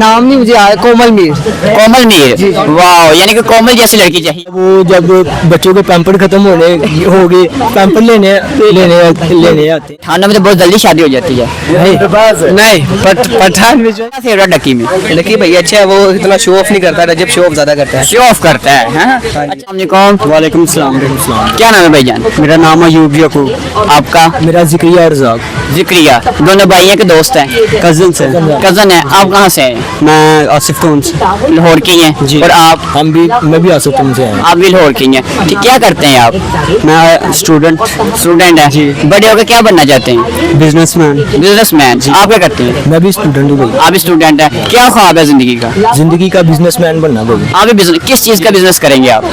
नाम नहीं मुझे याद, कोमल मीर। कोमल मीर, वाह, यानी कि कोमल जैसी लड़की चाहिए। वो जब बच्चों के पैम्पर खत्म हो गए, पैम्पर लेने आते। थाना में तो बहुत जल्दी शादी हो जाती है। नहीं पठान में जो फेवरेट लकी में लकी भैया अच्छा है, वो इतना शो ऑफ नहीं करता, रजब शो ऑफ ज्यादा करता है। शो ऑफ करता है, हाँ? अस्सलाम वालेकुम सलाम। क्या नाम है भाईजान? मेरा नाम अयूब यकूब। आपका? मेरा जिक्रिया अर्जाक। जिक्रिया, दोनों भाई हैं कि दोस्त हैं? कजन से। कजन है। आप कहाँ से हैं? मैं आसिफ कौन से लाहौर की हैं जी। और आप? मैं भी आसिफ कौन से हैं। आप भी लाहौर की हैं। ठीक, क्या करते हैं आप? मैं स्टूडेंट है जी। बड़े होकर क्या बनना चाहते हैं? बिजनेसमैन। बिजनेसमैन। आप क्या करते हैं? मैं भी स्टूडेंट हूँ भाई। आप स्टूडेंट हैं। क्या ख्वाब है जिंदगी का? जिंदगी का बिजनेसमैन बनना भाई। आप भी बिजनेस, किस चीज का बिजनेस करेंगे आप?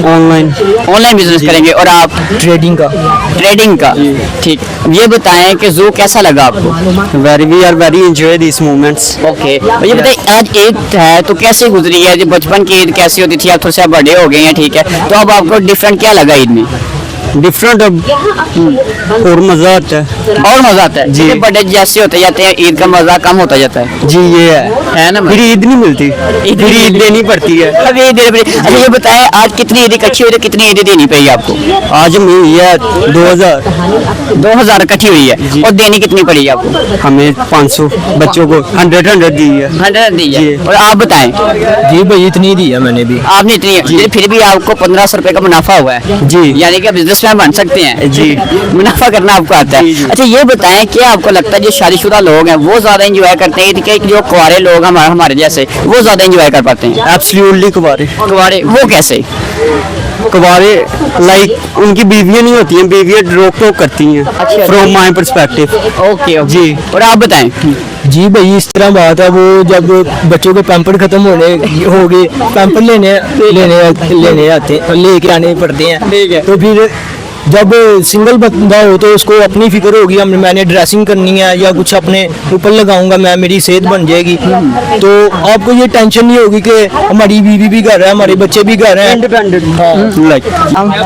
ऑनलाइन बिजनेस करेंगे। और आप? ट्रेडिंग का। ठीक, ये बताएं कि जू कैसा लगा आपको? We are very enjoy this moments. Okay, ये बताइए आज ईद है तो कैसे गुजरी है? जो बचपन की ईद कैसी होती थी, आप थोड़ा सा बड़े हो गए हैं, ठीक है, तो अब आपको डिफरेंट क्या लगा ईद में? डिफरेंट और मजा आता है। और मजा आता है जी। बर्थडे जैसे होते जाते हैं, ईद का मजा कम होता जाता है जी, ये है ना? फिर ईद नहीं मिलती, फिर ईद देनी पड़ती है। अभी ईद देनी पड़ती है। अच्छा, ये बताएं आज कितनी ईद इकट्ठी हुई है, कितनी ईद देनी पड़ी आपको? आज हुई है 2000 इकट्ठी हुई है। और देनी कितनी पड़ी आपको? हमें 500 बच्चों को 100 दी है। 100 दी है। और आप बताएं? जी भाई इतनी दी है मैंने भी। आपने इतनी, फिर भी आपको 1500 रुपए का मुनाफा हुआ है जी, यानी कि बिजनेसमैन बन सकते हैं जी। मुनाफा करना आपको आता है। अच्छा, ये बताएं क्या आपको लगता है जो शादीशुदा लोग हैं वो ज्यादा एंजॉय करते हैं कि जो कुंवारे लोग हमारे जैसे वो ज्यादा एंजॉय कर पाते हैं? एब्सोल्युटली कुंवारे वो कैसे? कुंवारे लाइक उनकी बीवियां नहीं होती हैं, बीवियां रोक टोक करती हैं फ्रॉम माय पर्सपेक्टिव। ओके जी। और आप बताएं? जी भाई इस तरह बात है, वो जब बच्चों के पैम्पर खत्म हो गए, पैम्पर लेने आते हैं, लेके आने पड़ते हैं। ठीक है। तो फिर जब सिंगल बंदा हो तो उसको अपनी फिक्र होगी, मैंने ड्रेसिंग करनी है या कुछ अपने ऊपर लगाऊंगा मैं, मेरी सेहत बन जाएगी, तो आपको ये टेंशन नहीं होगी कि हमारी बीवी भी घर है, हमारे बच्चे भी घर हैं। इंडिपेंडेंट।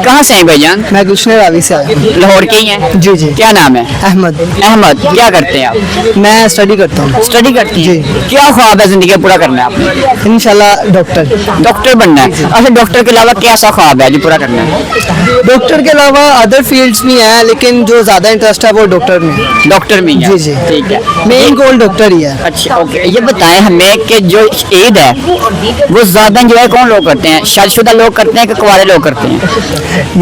कहाँ से हैं भाईजान? मैं गुलशन रावी से आया। लाहौर के ही हैं? जी जी। क्या नाम है? अहमद। अहमद, क्या करते हैं आप? मैं स्टडी करता हूँ। स्टडी करते हैं जी। क्या ख्वाब है जिंदगी में पूरा करना है आपने? इंशाल्लाह डॉक्टर बनना है। अच्छा, डॉक्टर के अलावा क्या ऐसा ख्वाब है जो पूरा करना है? डॉक्टर के अलावा अदर फील्ड्स भी हैं, लेकिन जो ज्यादा इंटरेस्ट है वो डॉक्टर में। डॉक्टर में है? जी जी। ठीक है, मेन गोल डॉक्टर ही है। अच्छा ओके, ये बताएं हमें कि जो ईद है वो ज्यादा एंजॉय कौन लोग करते हैं? शादीशुदा लोग करते हैं कि कुंवारे लोग करते हैं?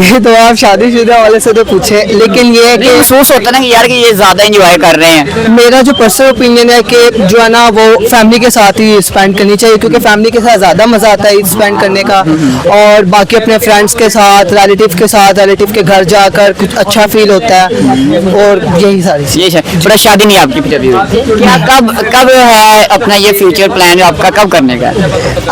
ये तो आप शादीशुदा वाले से तो पूछे, लेकिन ये है कि महसूस होता है ना कि यार कि ये ज्यादा एंजॉय कर रहे हैं। मेरा जो पर्सनल ओपिनियन है कि जो है ना वो फैमिली के साथ ही स्पेंड करनी चाहिए, क्योंकि फैमिली के साथ ज़्यादा मज़ा आता है ईद स्पेंड करने का, और बाकी अपने फ्रेंड्स के साथ, रिलेटिव के घर जाकर कुछ अच्छा फील होता है, और यही सारी चीज़। ये है, पूरा शादी नहीं आपकी फिर अभी हुई? क्या कब है अपना ये फ्यूचर प्लान आपका कब करने का?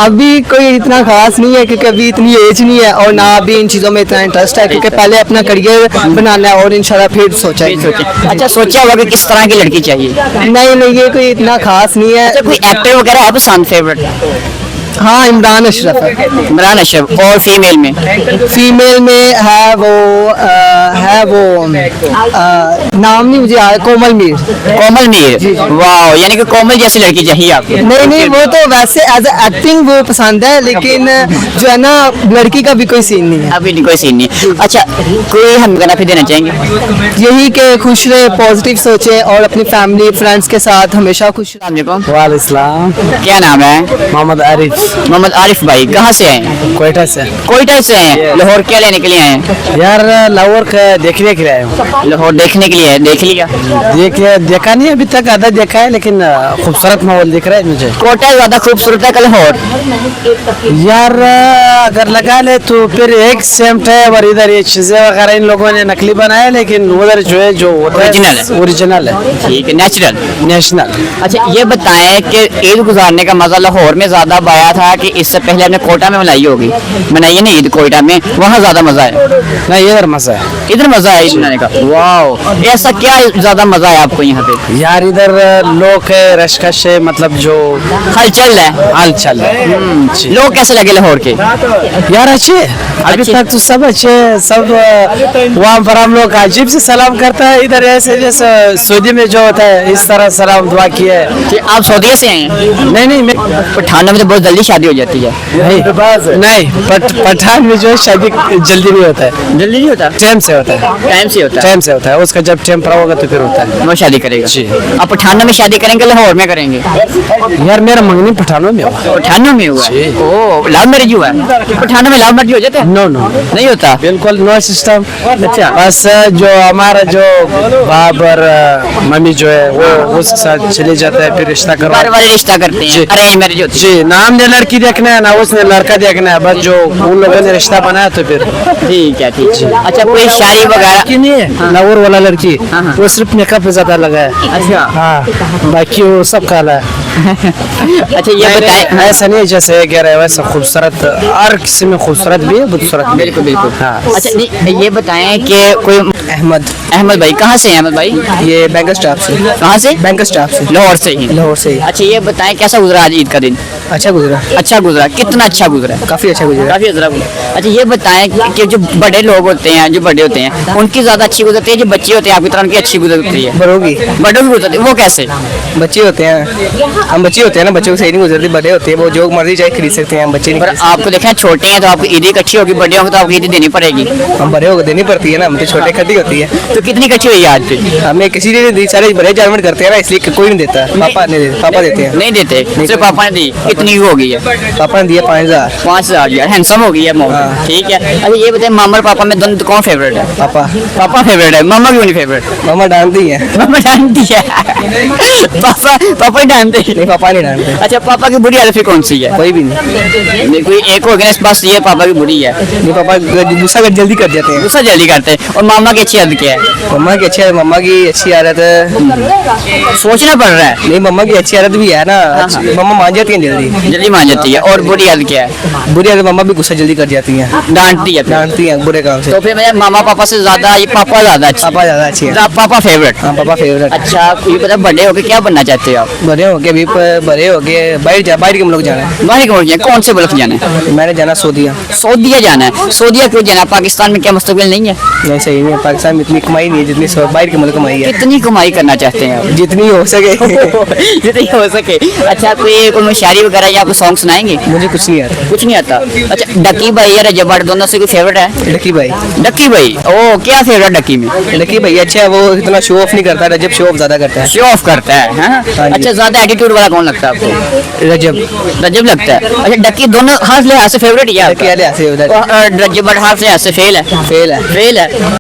अभी कोई इतना खास नहीं है, क्योंकि अभी इतनी एज नहीं है और ना अभी इन चीज़ों में इतना इंटरेस्ट है, क्योंकि पहले अपना करियर बनाना है और इंशाल्लाह फिर सोचा है। अच्छा, सोचा होगा कि किस तरह की लड़की चाहिए? नहीं ये कोई इतना खास नहीं है। अच्छा, कोई एक्टर वगैरह है पसंद, फेवरेट? हाँ, इमरान अशरफ है। इमरान अशरफ। और फीमेल में? फीमेल में है वो नाम नहीं मुझे याद, कोमल मीर। कोमल मीर, वाह, यानी कि कोमल जैसी लड़की चाहिए आपको? नहीं वो तो वैसे एज एक्टिंग वो पसंद है, लेकिन जो है ना लड़की का भी कोई सीन नहीं है। अभी कोई सीन नहीं है। अच्छा, कोई हम गाना फिर देना चाहेंगे? यही कि खुश रहे, पॉजिटिव सोचे और अपनी फैमिली फ्रेंड्स के साथ हमेशा खुश। वालेकुम। क्या नाम है? मोहम्मद आरिफ। मोहम्मद आरिफ भाई, कहाँ से आए? कोयटा से। कोयटा से हैं? लाहौर क्या लेने के लिए आए हैं? यार लाहौर का देखने के लिए आया हूँ। लाहौर देखने के लिए? देख लिया? देखा नहीं अभी तक, आधा देखा है, लेकिन खूबसूरत माहौल दिख रहा है मुझे। कोयटा ज्यादा खूबसूरत है कि लाहौर? यार अगर लगा ले तो फिर एक सेम है, और इधर ये चीजें वगैरह इन लोगों ने नकली बनाया, लेकिन उधर जो है जो ओरिजिनल है। ठीक है, नेचुरल। नेशनल। अच्छा, ये बताएं कि ईद गुजारने का मजा लाहौर में ज्यादा आया कहा था कि इससे पहले आपने कोटा में मनाई होगी, मनाई है ना ईद कोयटा में, वहाँ ज्यादा मजा है। नहीं इधर मजा है इधर मजा है ईद मनाने का। वाह, ऐसा क्या ज्यादा मजा है आपको यहाँ पे? यार, इधर लोग है रशकश है, मतलब जो हलचल है। हलचल है। जी। लोग कैसे लगे लाहौर के? यार अच्छे, अभी अच्छे। तक तो सब अच्छे, सब वहाँ पर हम लोग अजीब से सलाम करता है, इधर ऐसे जैसे सऊदी में जो होता है इस तरह सलाम दुआ किया है। कि आप सऊदी से आए हैं? नहीं मैं पठानों में तो बहुत जल्दी शादी हो जाती है। नहीं पठान में जो है शादी जल्दी नहीं होता है, जल्दी नहीं होता, टाइम से होता है, टाइम से होता है। टाइम से होता है, उसका जब टाइम पूरा होगा तो फिर होता है। वो शादी करेगा। जी। आप पठानों में शादी करेंगे लाहौर में करेंगे? यार मेरा मंगनी पठानों में हुआ। पठानों में हुआ है? ओ, लव मैरिज हुआ है? पठानों में लव मैरिज हो जाता है? नो नहीं होता। बिल्कुल नो सिस्टम। अच्छा। बस जो हमारा जो बाप और मम्मी जो है वो उसके साथ चले जाते हैं, फिर रिश्ता घर करवा। वाले रिश्ता करते हैं, जी। अरेंज मैरिज होती है। जी, ना हमने लड़की देखना है ना उसने लड़का देखना है, बस जो उन लोगों ने रिश्ता बनाया तो फिर ठीक है, ठीक है। अच्छा, कोई शादी वगैरह? की नहीं है लाहौर वाला लड़की, हाँ। वो सिर्फ मेकअप पे ज्यादा लगा है। अच्छा। हाँ, बाकी वो सब काला है। अच्छा, ये बताएं। ऐसा नहीं है जैसे ये कह रहे हैं, वैसा खूबसूरत हर किसी में खूबसूरत भी है, खूबसूरत भी है। बिल्कुल बिल्कुल। हाँ। अच्छा, ये बताएं कि कोई अहमद भाई कहाँ से हैं? अहमद भाई ये बैंक स्टाफ से, कहाँ से? बैंक स्टाफ से, लाहौर से ही। लाहौर से ही। अच्छा, ये बताएं कैसा गुजरा आज ईद का दिन? अच्छा गुजरा, अच्छा गुजरा, कितना अच्छा गुजरा? काफी अच्छा गुजरा। काफी अच्छा गुजरा। अच्छा, ये बताएं कि जो बड़े लोग होते हैं, जो बड़े होते हैं, उनकी ज्यादा अच्छी गुजरती है, जो बच्चे होते हैं आपकी तरह उनकी अच्छी गुजरती है? बड़ों की, बड़ों की गुजरती है, वो कैसे? बच्चे होते हैं, हम बच्चे होते हैं ना, बच्चों को सही नहीं गुजरती, बड़े होते हैं वो जो मर्जी चाहे खरीद सकते हैं, हम बच्चे नहीं पर खरीद सकते। आपको देखें छोटे हैं तो आपकी ईद इकट्ठी होगी, बड़े होंगे तो आपकी ईद देनी पड़ेगी। हम बड़े होकर देनी पड़ती है ना, हम तो छोटे खड़ी होती है। तो कितनी इकट्ठी हुई है आज पे? हमें किसी ने नहीं दी, सारे बड़े जानवर करते हैं ना, इसलिए कोई नहीं देता। पापा नहीं देते, पापा देते हैं। नहीं देते, सिर्फ पापा ने दी। कितनी हो गई है? पापा ने दिया 5000। 5000। यार हैंडसम हो गई है अमाउंट। हाँ। ठीक है। अच्छा, ये बताएं मामा और पापा में दोनों तो कौन फेवरेट है? पापा, पापा फेवरेट है, मामा क्यों नहीं फेवरेट? मामा डांटती है। मामा डांटती है। पापा ही डांटते हैं। नहीं, पापा नहीं डांटते, अच्छा, पापा की बुरी आदत फिर कौन सी है? कोई भी नहीं। नहीं, कोई एक हो गया बस, ये पापा की बुरी है। नहीं, पापा गुस्सा जल्दी कर जाते हैं। गुस्सा जल्दी करते हैं। और मामा की अच्छी आदत क्या है? मम्मा की अच्छी, मम्मा की अच्छी आदत है, सोचना पड़ रहा है। नहीं मम्मा की अच्छी आदत भी है ना, मम्मा मान जाती हैं जल्दी। जल्दी मान जाती है। और बुरी आदत क्या है? बुरी आदत, मम्मा भी गुस्सा जल्दी कर जाती हैं, डांटती है फिर। डांटती हैं बुरे काम से। तो फिर मेरे मामा पापा से ज्यादा ये पापा ज्यादा अच्छे? पापा ज्यादा अच्छी है। पापा फेवरेट। हाँ, पापा फेवरेट। अच्छा, ये पता बड़े होके क्या बनना चाहते हो आप? बड़े हो गए अभी, बड़े हो गए, बाहर के मुल्क जाना है। बाहर कौन कौन से मुल्क जाना है? मैंने जाना सऊदीया। सऊदीया जाना है। सऊदीया क्यों जाना है? पाकिस्तान में क्या मुस्तकबिल नहीं है? नहीं, सही नहीं है, पाकिस्तान में इतनी कमाई नहीं है जितनी बाहर के मुल्क कमाई है। कितनी कमाई करना चाहते हैं आप? जितनी हो सके। जितनी हो सके। अच्छा, कोई शायरी वगैरह या आपको सॉन्ग सुनाएंगे? मुझे कुछ नहीं आता। कुछ नहीं आता। अच्छा, डकी भाई या रजब भाई दोनों से कोई फेवरेट है? लकी भाई, डकी भाई। ओ, क्या फेवरेट डकी में? लकी भाई अच्छा है, वो इतना शो ऑफ नहीं करता, रजब शो ऑफ ज्यादा करता है। शो ऑफ करता है, हाँ? हाँ जी। अच्छा, ज्यादा एटीट्यूड वाला कौन लगता है आपको? रजब, रजब लगता है। अच्छा, डकी दोनों हर लिहाज से फेवरेट ही है लकी आपका? वाले ऐसे उधर और रजब हर लिहाज से फेल है? फेल है। फेल है।